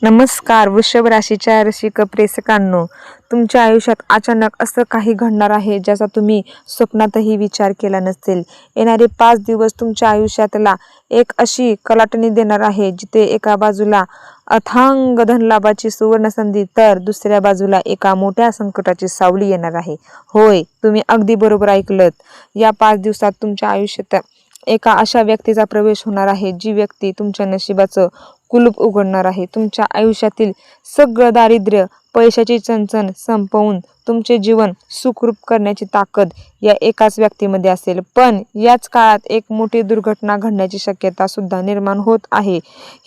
नमस्कार वृषभ राशीच्या रसिक प्रेक्षकांनो, तुमच्या आयुष्यात अचानक असं काही घडणार आहे ज्याचा तुम्ही स्वप्नातही विचार केला नसेल. येणारे 5 दिवस तुमच्या आयुष्यातला एक अशी कलाटणी देणार आहे जिथे एका बाजूला अथांग धनलाभाची सुवर्ण संधी तर दुसऱ्या बाजूला एका मोठ्या संकटाची सावली येणार आहे. होय, तुम्ही अगदी बरोबर ऐकलत. या 5 दिवसात तुमच्या आयुष्यात एका अशा व्यक्तीचा प्रवेश होणार आहे जी व्यक्ती तुमच्या नशिबाचं कुलूप उघडणार आहे. तुमच्या आयुष्यातील सगळं दारिद्र्य, पैशाची चणचण संपवून तुमचे जीवन सुखरूप करण्याची ताकद या एकाच व्यक्तीमध्ये असेल. पण याच काळात एक मोठी दुर्घटना घडण्याची शक्यता सुद्धा निर्माण होत आहे.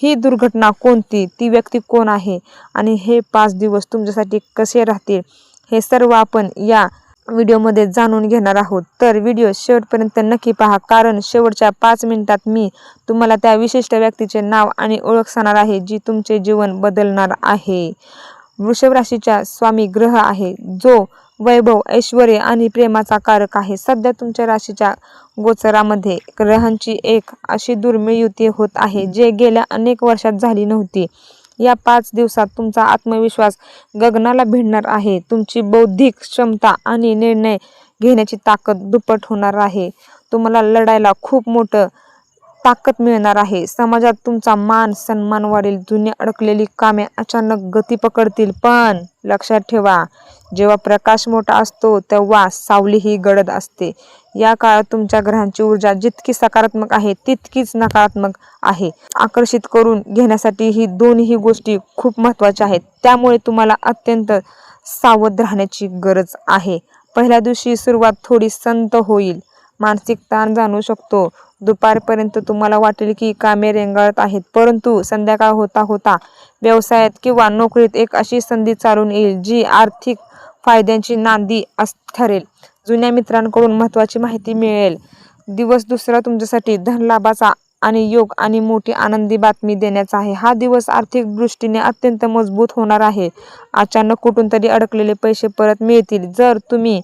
ही दुर्घटना कोणती, ती व्यक्ती कोण आहे आणि हे 5 दिवस तुमच्यासाठी कसे राहतील, हे सर्व आपण या व्हिडिओमध्ये जाणून घेणार आहोत. तर व्हिडिओ शेवटपर्यंत नक्की पहा, कारण शेवटच्या 5 मिनिटात मी तुम्हाला त्या विशिष्ट व्यक्तीचे नाव आणि ओळख सांगणार आहे जी तुमचे जीवन बदलणार आहे. वृषभ राशीचा स्वामी ग्रह आहे जो वैभव, ऐश्वर्य आणि प्रेमाचा कारक आहे. सध्या तुमच्या राशीच्या गोचरामध्ये ग्रहांची एक अशी दुर्मिळ युती होत आहे जे गेल्या अनेक वर्षात झाली नव्हती. या 5 दिवसात तुमचा आत्मविश्वास गगनाला भिडणार आहे. तुमची बौद्धिक क्षमता आणि निर्णय घेण्याची ताकद दुप्पट होणार आहे. तुम्हाला लढायला खूप मोठं ताकद मिळणार आहे. समाजात तुमचा मान सन्मान वाढेल. जुनी अडकलेली कामे अचानक गती पकडतील. पण लक्षात ठेवा, जेव्हा प्रकाश मोठा असतो तेव्हा सावलीही गडद असते. या काळात तुमच्या ग्रहांची ऊर्जा जितकी सकारात्मक आहे तितकीच नकारात्मक आहे. आकर्षित करून घेण्यासाठी ही दोन्ही गोष्टी खूप महत्त्वाच्या आहेत. त्यामुळे तुम्हाला अत्यंत सावध राहण्याची गरज आहे. पहिल्या दिवशी सुरुवात थोडी संत होईल. मानसिक ताण जाणवू शकतो. दुपारपर्यंत तुम्हाला वाटेल की कामे रेंगाळत आहेत, परंतु संध्याकाळ होता होता व्यवसायात किंवा नोकरीत एक अशी संधी चालून येईल जी आर्थिक फायद्यांची नांदी ठरेल. जुन्या मित्रांकडून महत्त्वाची माहिती मिळेल. दिवस दुसरा तुमच्यासाठी धनलाभाचा आणि योग आणि मोठी आनंदी बातमी देण्याचा आहे. हा दिवस आर्थिक दृष्टीने अत्यंत मजबूत होणार आहे. अचानक कुठून तरी अडकलेले पैसे परत मिळतील. जर तुम्ही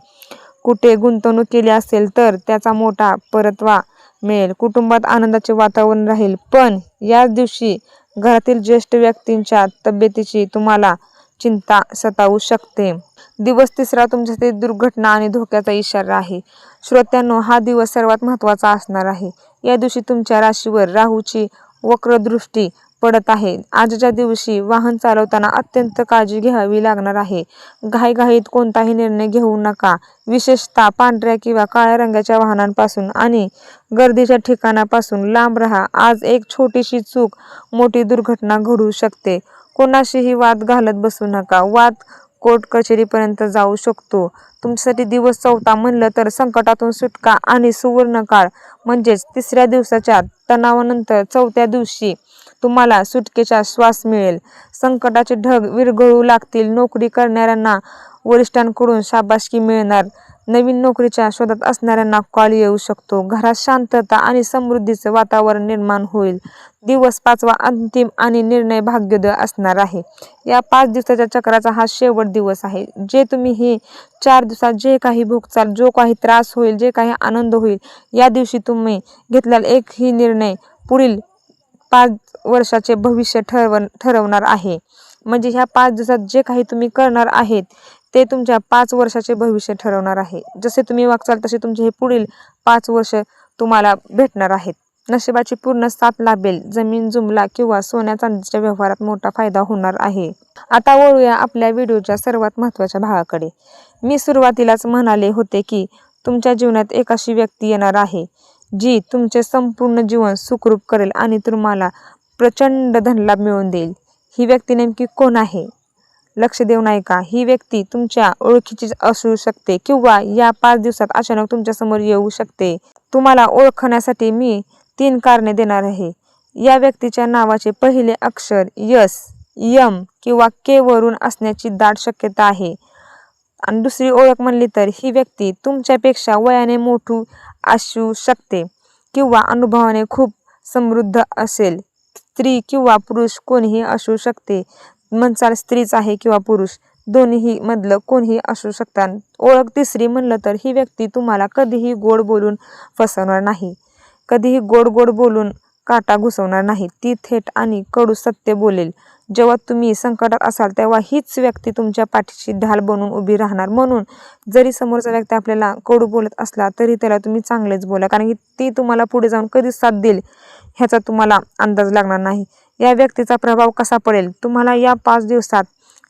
कुठे गुंतवणूक केली असेल तर त्याचा मोठा परतावा मिळेल. कुटुंबात आनंदाचे वातावरण राहील. पण याच दिवशी घरातील ज्येष्ठ व्यक्तींच्या तब्येतीची तुम्हाला चिंता सतावू शकते. दिवस तिसरा तुमच्यासाठी दुर्घटना आणि धोक्याचा इशारा आहे. श्रोत्यांनो, हा दिवस सर्वात महत्त्वाचा असणार आहे. या दिवशी तुमच्या राशीवर राहूची वक्रदृष्टी पडत आहे. आजच्या दिवशी वाहन चालवताना अत्यंत काळजी घ्यावी लागणार आहे. घाईघाईत कोणताही निर्णय घेऊ नका, विशेषतः पांढऱ्या किंवा काळ्या रंगाच्या वाहनांपासून आणि गर्दीच्या ठिकाणापासून लांब राहा. आज एक छोटीशी चूक मोठी दुर्घटना घडवू शकते. कोणाशीही वाद घालत बसू नका. वाद कोर्ट कचेरीपर्यंत जाऊ शकतो. तुमच्यासाठी दिवस चौथा म्हणलं तर संकटातून सुटका आणि सुवर्ण काळ म्हणजेच तिसऱ्या दिवसाच्या तणावानंतर चौथ्या दिवशी तुम्हाला सुटकेचा श्वास मिळेल. संकटाचे ढग विरघळू लागतील. नोकरी करणाऱ्यांना वरिष्ठांकडून शाबासकी मिळणार. नवीन नोकरीच्या शोधात असणाऱ्यांना कॉल येऊ शकतो. घरात शांतता आणि समृद्धीचं वातावरण निर्माण होईल. दिवस 5वा अंतिम आणि निर्णय भाग्योदय असणार आहे. या 5 दिवसाच्या चक्राचा हा शेवट दिवस आहे. जे तुम्ही ही 4 दिवसात जे काही भोगचाल, जो काही त्रास होईल, जे काही आनंद होईल, या दिवशी तुम्ही घेतलेला एकही निर्णय पुढील 5 वर्षाचे भविष्य ठरवणार आहे. म्हणजे ह्या 5 दिवसात जे काही तुम्ही करणार आहेत ते तुमच्या 5 वर्षाचे भविष्य ठरवणार आहे. जसे तुम्ही वागचाल तसे तुमचे हे पुढील 5 वर्ष तुम्हाला भेटणार आहेत. नशिबाची पूर्ण साथ लाभेल. जमीन जुमला किंवा सोन्या चांदीच्या व्यवहारात मोठा फायदा होणार आहे. आता वळूया आपल्या व्हिडिओच्या सर्वात महत्त्वाच्या भागाकडे. मी सुरुवातीलाच म्हणाले होते की तुमच्या जीवनात एक अशी व्यक्ती येणार आहे जी तुमचे संपूर्ण जीवन सुखरूप करेल आणि तुम्हाला प्रचंड धनलाभ मिळवून देईल. ही व्यक्ती नेमकी कोण आहे? लक्ष देऊन ऐका. ही व्यक्ती तुमच्या ओळखीची असू शकते किंवा या 5 दिवसात अचानक तुमच्या समोर येऊ शकते. तुम्हाला ओळखण्यासाठी मी 3 कारणे देणार आहे. या व्यक्तीच्या नावाचे पहिले अक्षर यस, यम किंवा के वरून असण्याची दाट शक्यता आहे. आणि दुसरी ओळख म्हणली तर ही व्यक्ती तुमच्यापेक्षा वयाने मोठी असू शकते किंवा अनुभवाने खूप समृद्ध असेल. स्त्री किंवा पुरुष कोणीही असू शकते. म्हणसाल स्त्रीच आहे किंवा पुरुष, दोन्ही मधलं कोणीही असू शकतात. ओळख तिसरी म्हणलं तर ही व्यक्ती तुम्हाला कधीही गोड बोलून फसवणार नाही. कधीही गोड गोड बोलून काटा घुसवणार नाही. ती थेट आणि कडू सत्य बोलेल. जेव्हा तुम्ही संकटात असाल तेव्हा हीच व्यक्ती तुमच्या पाठीशी ढाल बनून उभी राहणार. म्हणून जरी समोरचा व्यक्ती आपल्याला कडू बोलत असला तरी त्याला तुम्ही चांगलेच बोला, कारण की ती तुम्हाला पुढे जाऊन कधी साथ देईल ह्याचा तुम्हाला अंदाज लागणार नाही. या व्यक्तीचा प्रभाव कसा पडेल तुम्हाला या 5 दिवसात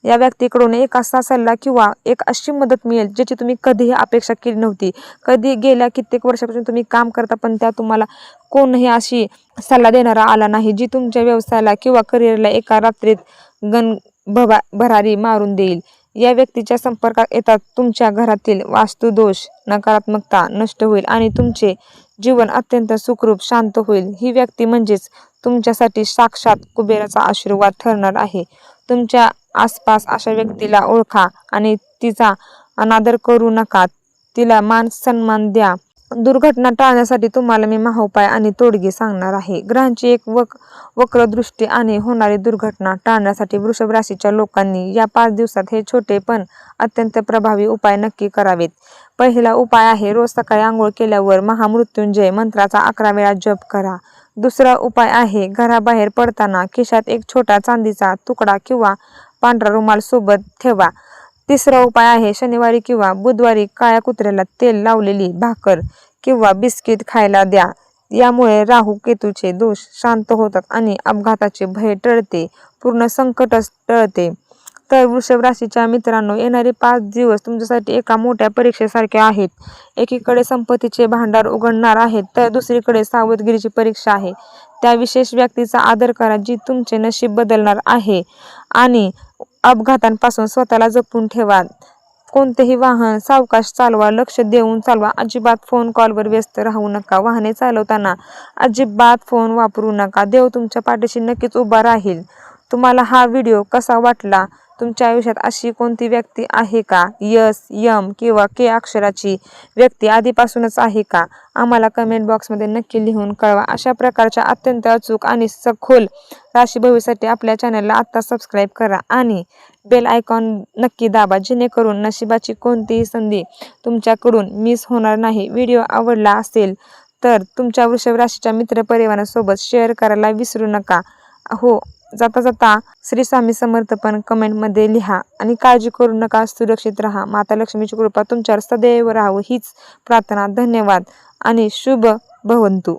या व्यक्तीकडून एक असा सल्ला किंवा एक अशी मदत मिळेल ज्याची तुम्ही कधीही अपेक्षा केली नव्हती. कधी गेल्या कित्येक वर्षापासून तुम्ही काम करता पण त्या तुम्हाला कोणही अशी सल्ला देणारा आला नाही जी तुमच्या व्यवसायाला किंवा करिअरला एका रात्रीत भरारी मारून देईल. या व्यक्तीच्या संपर्कात येतात तुमच्या घरातील वास्तुदोष नकारात्मकता नष्ट होईल आणि तुमचे जीवन अत्यंत सुखरूप शांत होईल. ही व्यक्ती म्हणजेच तुमच्यासाठी साक्षात कुबेराचा आशीर्वाद ठरणार आहे. तुमच्या आसपास अशा व्यक्तीला ओळखा आणि तिचा अनादर करू नका. तिला मान सन्मान द्या. दुर्घटना टाळण्यासाठी तुम्हाला मी महाउपाय आणि तोडगे सांगणार आहे. ग्रहांची एक वक्र दृष्टी आणि होणारी दुर्घटना टाळण्यासाठी वृषभ राशीच्या लोकांनी या 5 दिवसात हे छोटे पण अत्यंत प्रभावी उपाय नक्की करावेत. पहिला उपाय आहे रोज सकाळी आंघोळ केल्यावर महामृत्युंजय मंत्राचा 11 वेळा जप करा. दुसरा उपाय आहे घराबाहेर पडताना खिशात एक छोटा चांदीचा तुकडा किंवा पांढरा रुमाल सोबत ठेवा. तिसरा उपाय आहे शनिवारी किंवा बुधवारी काळ्या कुत्र्याला तेल लावलेली भाकर किंवा बिस्किट खायला द्या. यामुळे राहू केतूचे दोष शांत होतात आणि अपघाताचे भय टळते. पूर्ण संकटच टळते. तर वृषभ राशीच्या मित्रांनो, येणारे 5 दिवस तुमच्यासाठी एका मोठ्या परीक्षेसारखे आहेत. एकीकडे संपत्तीचे भांडार उघडणार आहेत तर दुसरीकडे सावधगिरीची परीक्षा आहे. त्या विशेष व्यक्तीचा आदर करा जी तुमचे नशीब बदलणार आहे आणि अपघातांपासून स्वतःला जपून ठेवा. कोणतेही वाहन सावकाश चालवा, लक्ष देऊन चालवा. अजिबात फोन कॉलवर व्यस्त राहू नका. वाहने चालवताना अजिबात फोन वापरू नका. देव तुमच्या पाठीशी नक्कीच उभा राहील. तुम्हाला हा व्हिडिओ कसा वाटला? तुमच्या आयुष्यात अशी कोणती व्यक्ती आहे का? यस, यम किंवा के अक्षराची व्यक्ती आधीपासूनच आहे का? आम्हाला कमेंट बॉक्समध्ये नक्की लिहून कळवा. अशा प्रकारच्या अत्यंत अचूक आणि सखोल राशी भविष्यासाठी आपल्या चॅनलला आत्ता सबस्क्राईब करा आणि बेल आयकॉन नक्की दाबा, जेणेकरून नशिबाची कोणतीही संधी तुमच्याकडून मिस होणार नाही. व्हिडिओ आवडला असेल तर तुमच्या वृषभ राशीच्या मित्रपरिवारासोबत शेअर करायला विसरू नका. हो, जाता जाता श्री स्वामी समर्थ पण कमेंटमध्ये लिहा आणि काळजी करू नका. सुरक्षित राहा. माता लक्ष्मीची कृपा तुमच्यावर सदैव राहावं हीच प्रार्थना. धन्यवाद आणि शुभ भवंतु.